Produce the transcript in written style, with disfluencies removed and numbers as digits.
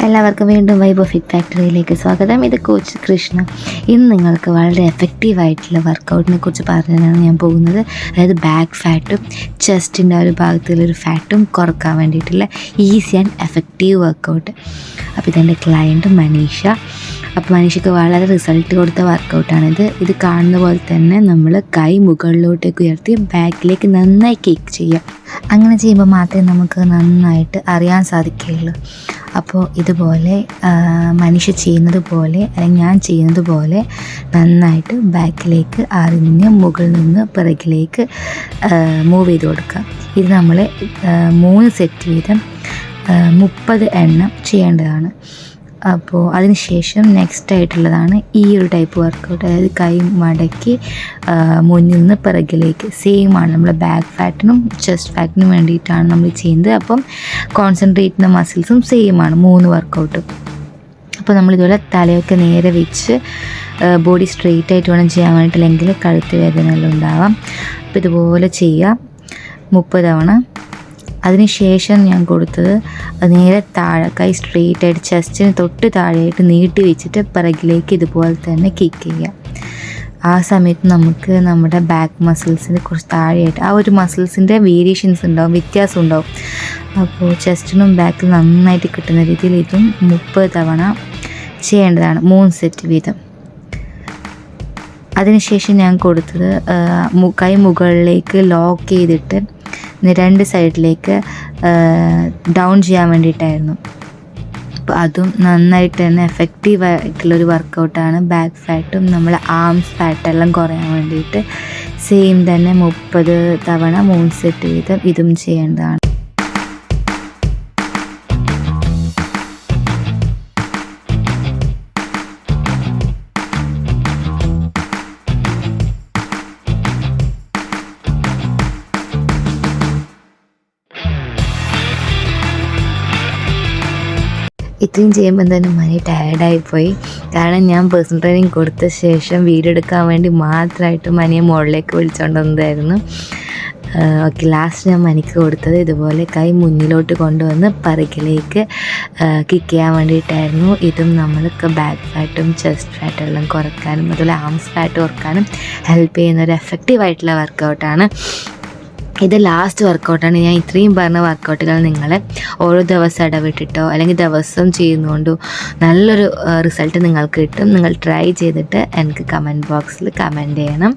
എല്ലാവർക്കും വീണ്ടും vibe of fit ഫാക്ടറിയിലേക്ക് സ്വാഗതം. ഇത് കോച്ച് കൃഷ്ണ. ഇന്ന് നിങ്ങൾക്ക് വളരെ എഫക്റ്റീവായിട്ടുള്ള വർക്കൗട്ടിനെ കുറിച്ച് പറഞ്ഞാണ് ഞാൻ പോകുന്നത്. അതായത് ബാക്ക് ഫാറ്റും ചെസ്റ്റിൻ്റെ ഒരു ഭാഗത്തുള്ളൊരു ഫാറ്റും കുറക്കാൻ വേണ്ടിയിട്ടുള്ള ഈസി ആൻഡ് എഫക്റ്റീവ് വർക്കൗട്ട്. അപ്പോൾ ഇതെൻ്റെ ക്ലയൻറ്റ് മനീഷ. അപ്പോൾ മനീഷയ്ക്ക് വളരെ റിസൾട്ട് കൊടുത്ത വർക്കൗട്ടാണിത്. ഇത് കാണുന്ന പോലെ തന്നെ നമ്മൾ കൈ മുകളിലോട്ടേക്ക് ഉയർത്തി ബാക്കിലേക്ക് നന്നായി കിക്ക് ചെയ്യുക. അങ്ങനെ ചെയ്യുമ്പോൾ മാത്രമേ നമുക്ക് നന്നായിട്ട് അറിയാൻ സാധിക്കുകയുള്ളൂ. അപ്പോൾ ഇതുപോലെ മനുഷ്യ ചെയ്യുന്നത് പോലെ അല്ലെങ്കിൽ ഞാൻ ചെയ്യുന്നത് പോലെ നന്നായിട്ട് ബാക്കിലേക്ക് അറിഞ്ഞ് മുകളിൽ നിന്ന് പിറകിലേക്ക് മൂവ് ചെയ്ത് കൊടുക്കുക. ഇത് നമ്മൾ 3 സെറ്റ് വീതം 30 എണ്ണം ചെയ്യേണ്ടതാണ്. അപ്പോൾ അതിന് ശേഷം നെക്സ്റ്റ് ആയിട്ടുള്ളതാണ് ഈ ഒരു ടൈപ്പ് വർക്കൗട്ട്. അതായത് കൈ മടക്കി മുന്നിൽ നിന്ന് പിറകിലേക്ക് സെയിം ആണ്. നമ്മൾ ബാക്ക് ഫാറ്റിനും ചെസ്റ്റ് ഫാറ്റിനും വേണ്ടിയിട്ടാണ് നമ്മൾ ചെയ്യുന്നത്. അപ്പം കോൺസെൻട്രേറ്റ് ചെയ്യുന്ന മസിൽസും സെയിം ആണ് 3 വർക്കൗട്ടും. അപ്പോൾ നമ്മളിതുപോലെ തലയൊക്കെ നേരെ വെച്ച് ബോഡി സ്ട്രെയിറ്റ് ആയിട്ട് വേണം ചെയ്യാൻ വേണ്ടിയിട്ട്, അല്ലെങ്കിൽ കഴുത്ത് വേദനയെല്ലാം ഉണ്ടാവാം. അപ്പോൾ ഇതുപോലെ ചെയ്യുക 30 തവണ. അതിനുശേഷം ഞാൻ കൊടുത്തത് നേരെ താഴെ കൈ സ്ട്രെയിറ്റ് ആയിട്ട് ചെസ്റ്റിന് തൊട്ട് താഴെയായിട്ട് നീട്ടി വെച്ചിട്ട് പിറകിലേക്ക് ഇതുപോലെ തന്നെ കിക്ക് ചെയ്യുക. ആ സമയത്ത് നമുക്ക് നമ്മുടെ ബാക്ക് മസിൽസിന് കുറച്ച് താഴെയായിട്ട് ആ ഒരു മസിൽസിൻ്റെ വേരിയേഷൻസ് ഉണ്ടാവും, വ്യത്യാസം ഉണ്ടാവും. അപ്പോൾ ചെസ്റ്റിനും ബാക്കിൽ നന്നായിട്ട് കിട്ടുന്ന രീതിയിൽ ഇതും 30 തവണ ചെയ്യേണ്ടതാണ്, 3 സെറ്റ് വീതം. അതിനുശേഷം ഞാൻ കൊടുത്തത് കൈ മുകളിലേക്ക് ലോക്ക് ചെയ്തിട്ട് 2 സൈഡിലേക്ക് ഡൗൺ ചെയ്യാൻ വേണ്ടിയിട്ടായിരുന്നു. അപ്പോൾ അതും നന്നായിട്ട് തന്നെ എഫക്റ്റീവായിട്ടുള്ളൊരു വർക്കൗട്ടാണ്. ബാക്ക് ഫാറ്റും നമ്മൾ ആംസ് ഫാറ്റെല്ലാം കുറയാൻ വേണ്ടിയിട്ട് സെയിം തന്നെ 30 തവണ 3 സെറ്റ് വീതം ഇതും ചെയ്യേണ്ടതാണ്. ഇത്രയും ചെയ്യുമ്പോൾ തന്നെ മനി ടയർഡായിപ്പോയി. കാരണം ഞാൻ പേഴ്സണൽ ട്രെയിനിങ് കൊടുത്ത ശേഷം വീഡിയോ എടുക്കാൻ വേണ്ടി മാത്രമായിട്ട് മനിയെ മുകളിലേക്ക് വിളിച്ചുകൊണ്ടുവന്നതായിരുന്നു. ഓക്കെ, ലാസ്റ്റ് ഞാൻ മനിക്ക് കൊടുത്തത് ഇതുപോലെ കൈ മുന്നിലോട്ട് കൊണ്ടുവന്ന് പിറകിലേക്ക് കിക്ക് ചെയ്യാൻ വേണ്ടിയിട്ടായിരുന്നു. ഇതും നമ്മൾക്ക് ബാക്ക് ഫാറ്റും ചെസ്റ്റ് ഫാറ്റും എല്ലാം കുറയ്ക്കാനും അതുപോലെ ആംസ് ഫാറ്റ് കുറയ്ക്കാനും ഹെൽപ്പ് ചെയ്യുന്ന ഒരു എഫക്റ്റീവായിട്ടുള്ള വർക്കൗട്ടാണ്. ഇത് ലാസ്റ്റ് വർക്കൗട്ടാണ്. ഞാൻ ഇത്രയും പറഞ്ഞ വർക്കൗട്ടുകൾ നിങ്ങൾ ഓരോ ദിവസം ഇടവിട്ടിട്ടോ അല്ലെങ്കിൽ ദിവസം ചെയ്യുന്നതുകൊണ്ടോ നല്ലൊരു റിസൾട്ട് നിങ്ങൾക്ക് കിട്ടും. നിങ്ങൾ ട്രൈ ചെയ്തിട്ട് എനിക്ക് കമൻറ്റ് ബോക്സിൽ കമൻറ്റ് ചെയ്യണം.